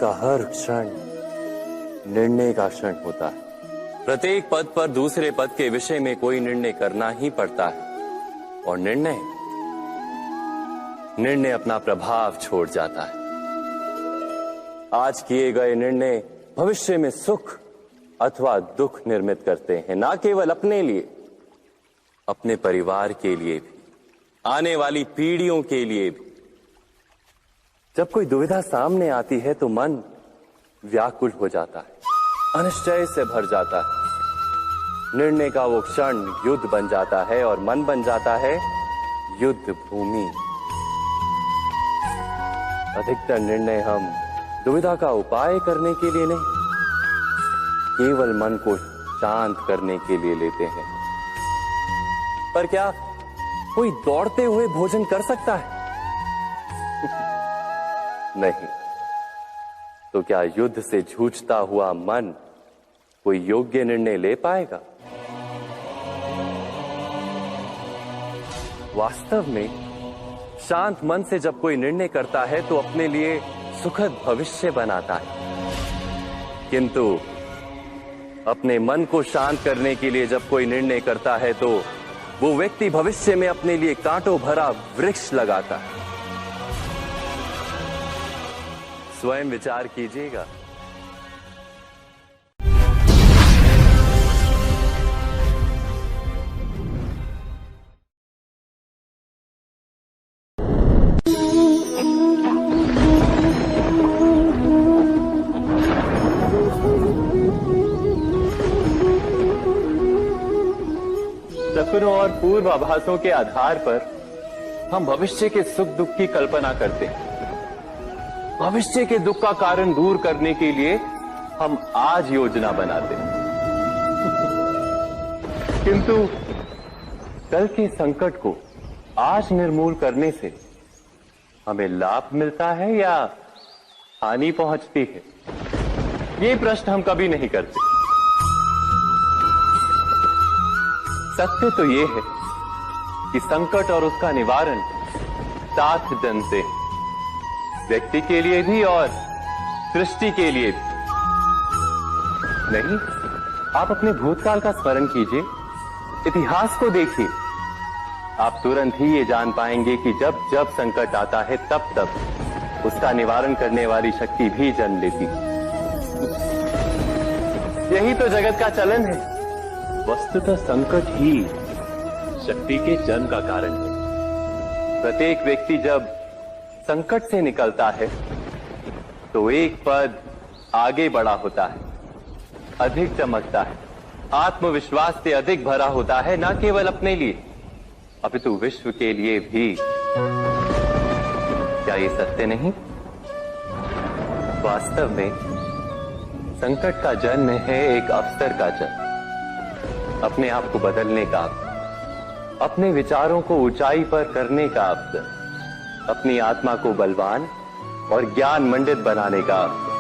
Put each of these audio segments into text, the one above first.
का हर क्षण निर्णय का क्षण होता है। प्रत्येक पद पर दूसरे पद के विषय में कोई निर्णय करना ही पड़ता है और निर्णय अपना प्रभाव छोड़ जाता है। आज किए गए निर्णय भविष्य में सुख अथवा दुख निर्मित करते हैं, ना केवल अपने लिए, अपने परिवार के लिए भी, आने वाली पीढ़ियों के लिए भी। जब कोई दुविधा सामने आती है तो मन व्याकुल हो जाता है, अनिश्चय से भर जाता है। निर्णय का वो क्षण युद्ध बन जाता है और मन बन जाता है युद्ध भूमि। अधिकतर निर्णय हम दुविधा का उपाय करने के लिए नहीं, केवल मन को शांत करने के लिए लेते हैं। पर क्या कोई दौड़ते हुए भोजन कर सकता है? नहीं। तो क्या युद्ध से जूझता हुआ मन कोई योग्य निर्णय ले पाएगा? वास्तव में शांत मन से जब कोई निर्णय करता है तो अपने लिए सुखद भविष्य बनाता है। किंतु अपने मन को शांत करने के लिए जब कोई निर्णय करता है तो वो व्यक्ति भविष्य में अपने लिए कांटों भरा वृक्ष लगाता है। स्वयं विचार कीजिएगा। सपनों और पूर्वाभासों के आधार पर हम भविष्य के सुख दुख की कल्पना करते हैं। भविष्य के दुख का कारण दूर करने के लिए हम आज योजना बनाते हैं, किंतु कल के संकट को आज निर्मूल करने से हमें लाभ मिलता है या हानि पहुंचती है, ये प्रश्न हम कभी नहीं करते। सत्य तो ये है कि संकट और उसका निवारण साथ जन से, व्यक्ति के लिए भी और सृष्टि के लिए भी। नहीं, आप अपने भूतकाल का स्मरण कीजिए, इतिहास को देखिए। आप तुरंत ही ये जान पाएंगे कि जब जब संकट आता है तब तब उसका निवारण करने वाली शक्ति भी जन्म लेती है। यही तो जगत का चलन है। वस्तुतः संकट ही शक्ति के जन्म का कारण है। प्रत्येक व्यक्ति जब संकट से निकलता है तो एक पद आगे बढ़ा होता है, अधिक चमकता है, आत्मविश्वास से अधिक भरा होता है, न केवल अपने लिए अपितु विश्व के लिए भी। क्या ये सत्य नहीं? वास्तव में संकट का जन्म है एक अवसर का जन्म, अपने आप को बदलने का अवसर, अपने विचारों को ऊंचाई पर करने का अवसर, अपनी आत्मा को बलवान और ज्ञान मंडित बनाने का अवसर।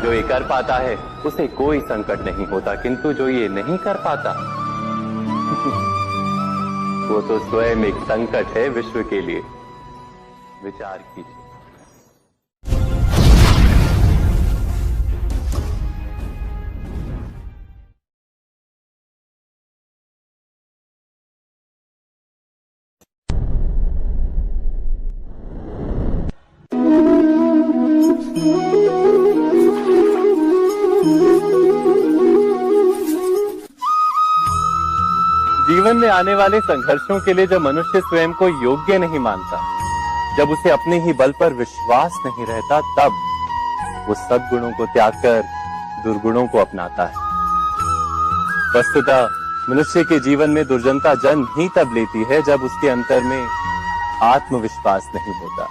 जो ये कर पाता है उसे कोई संकट नहीं होता, किंतु जो ये नहीं कर पाता वो तो स्वयं एक संकट है विश्व के लिए। विचार कीजिए। जीवन में आने वाले संघर्षों के लिए जब मनुष्य स्वयं को योग्य नहीं मानता, जब उसे अपने ही बल पर विश्वास नहीं रहता, तब वो सद्गुणों को त्याग कर दुर्गुणों को अपनाता है। वस्तुतः मनुष्य के जीवन में दुर्जनता जन्म ही तब लेती है जब उसके अंतर में आत्मविश्वास नहीं होता।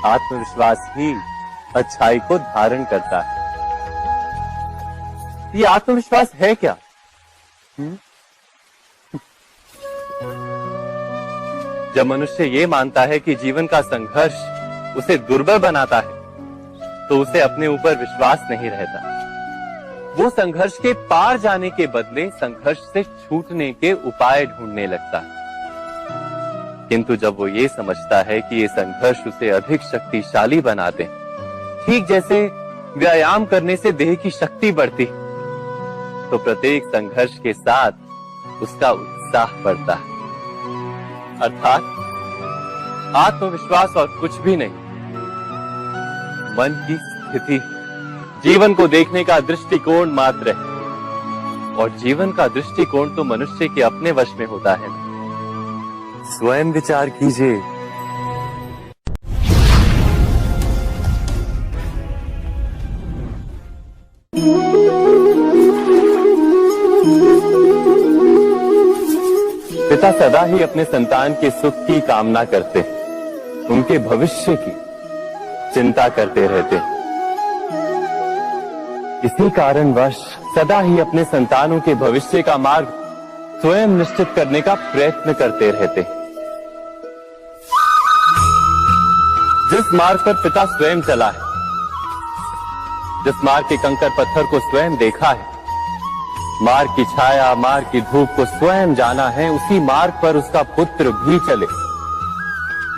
आत्मविश्वास ही अच्छाई को धारण करता है। ये आत्मविश्वास है क्या? जब मनुष्य ये मानता है कि जीवन का संघर्ष उसे दुर्बल बनाता है, तो उसे अपने ऊपर विश्वास नहीं रहता। वो संघर्ष के पार जाने के बदले संघर्ष से छूटने के उपाय ढूंढने लगता है। किंतु जब वो ये समझता है कि ये संघर्ष उसे अधिक शक्तिशाली बनाते, ठीक जैसे व्यायाम करने से देह की शक्ति बढ़ती, तो प्रत्येक संघर्ष के साथ उसका उत्साह बढ़ता है। अर्थात आत्मविश्वास और कुछ भी नहीं, मन की स्थिति, जीवन को देखने का दृष्टिकोण मात्र है। और जीवन का दृष्टिकोण तो मनुष्य के अपने वश में होता है। स्वयं विचार कीजिए। पिता सदा ही अपने संतान के सुख की कामना करते, उनके भविष्य की चिंता करते रहते। इसी कारणवश सदा ही अपने संतानों के भविष्य का मार्ग स्वयं निश्चित करने का प्रयत्न करते रहते। जिस मार्ग पर पिता स्वयं चला है, जिस मार्ग के कंकर पत्थर को स्वयं देखा है, मार्ग की छाया, मार्ग की धूप को स्वयं जाना है, उसी मार्ग पर उसका पुत्र भी चले,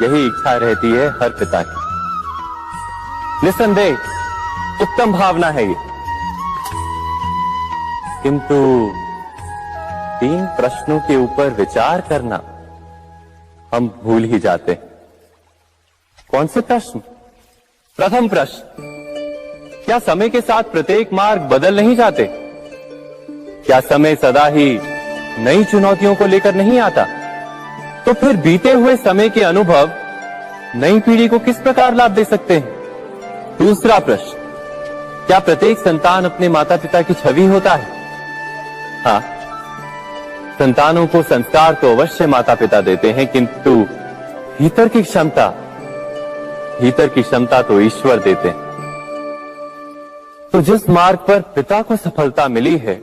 यही इच्छा रहती है हर पिता की। निसंदेह उत्तम भावना है ये, किंतु 3 प्रश्नों के ऊपर विचार करना हम भूल ही जाते हैं। कौन से प्रश्न? प्रथम प्रश्न, क्या समय के साथ प्रत्येक मार्ग बदल नहीं जाते? क्या समय सदा ही नई चुनौतियों को लेकर नहीं आता? तो फिर बीते हुए समय के अनुभव नई पीढ़ी को किस प्रकार लाभ दे सकते हैं? दूसरा प्रश्न, क्या प्रत्येक संतान अपने माता पिता की छवि होता है? हाँ, संतानों को संस्कार तो अवश्य माता पिता देते हैं, किंतु भीतर की क्षमता तो ईश्वर देते हैं। तो जिस मार्ग पर पिता को सफलता मिली है,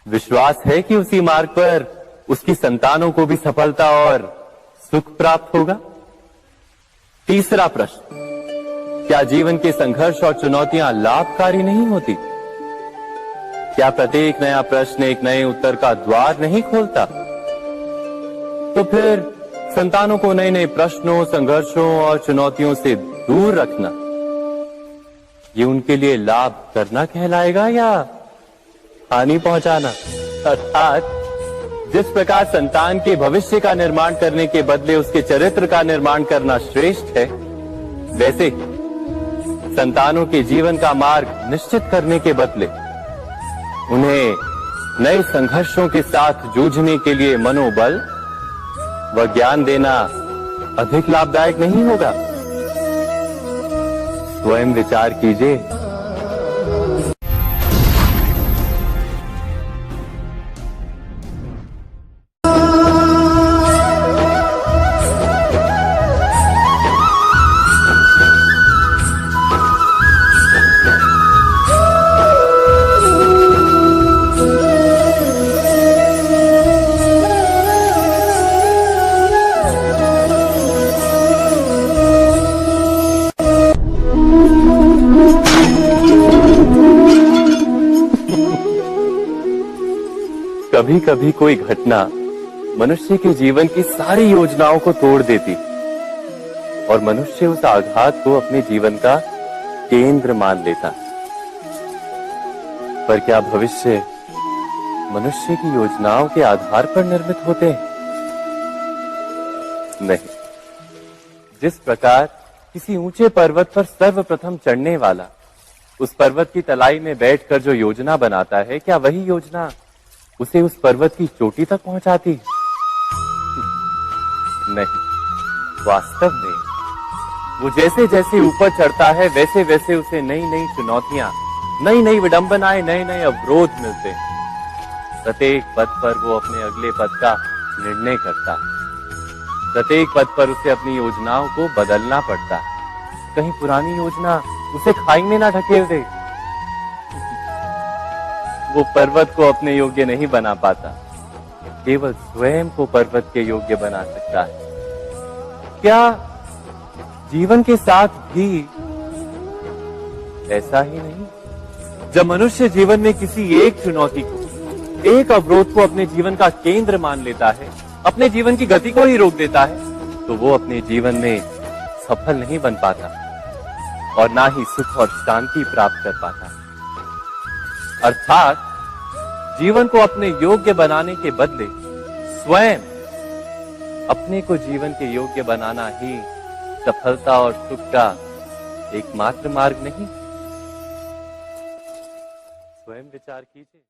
विश्वास है कि उसी मार्ग पर उसकी संतानों को भी सफलता और सुख प्राप्त होगा। तीसरा प्रश्न, क्या जीवन के संघर्ष और चुनौतियां लाभकारी नहीं होती? क्या प्रत्येक नया प्रश्न एक नए उत्तर का द्वार नहीं खोलता? तो फिर संतानों को नए नए प्रश्नों, संघर्षों और चुनौतियों से दूर रखना, ये उनके लिए लाभ करना कहलाएगा या हानि पहुंचाना? अर्थात जिस प्रकार संतान के भविष्य का निर्माण करने के बदले उसके चरित्र का निर्माण करना श्रेष्ठ है, वैसे संतानों के जीवन का मार्ग निश्चित करने के बदले उन्हें नए संघर्षों के साथ जूझने के लिए मनोबल व ज्ञान देना अधिक लाभदायक नहीं होगा? स्वयं विचार कीजिए। कभी कभी कोई घटना मनुष्य के जीवन की सारी योजनाओं को तोड़ देती और मनुष्य उस आघात को अपने जीवन का केंद्र मान लेता। पर क्या भविष्य मनुष्य की योजनाओं के आधार पर निर्मित होते हैं? नहीं। जिस प्रकार किसी ऊंचे पर्वत पर सर्वप्रथम चढ़ने वाला उस पर्वत की तलाई में बैठकर जो योजना बनाता है, क्या वही योजना उसे उस पर्वत की चोटी तक पहुंचाती? नहीं, वास्तव में वो जैसे जैसे ऊपर चढ़ता है वैसे वैसे उसे नई नई चुनौतियां, नई नई विडंबनाएं, नए नए अवरोध मिलते हैं। प्रत्येक पद पर वो अपने अगले पद का निर्णय करता है। प्रत्येक पद पर उसे अपनी योजनाओं को बदलना पड़ता है। कहीं पुरानी योजना उसे खाई में ना ढकेल दे। वो पर्वत को अपने योग्य नहीं बना पाता, केवल स्वयं को पर्वत के योग्य बना सकता है। क्या जीवन के साथ भी ऐसा ही नहीं? जब मनुष्य जीवन में किसी एक चुनौती को, एक अवरोध को अपने जीवन का केंद्र मान लेता है, अपने जीवन की गति को ही रोक देता है तो वो अपने जीवन में सफल नहीं बन पाता और ना ही सुख और शांति प्राप्त कर पाता। अर्थात जीवन को अपने योग्य बनाने के बदले स्वयं अपने को जीवन के योग्य बनाना ही सफलता और सुख का एकमात्र मार्ग नहीं। स्वयं विचार कीजिए।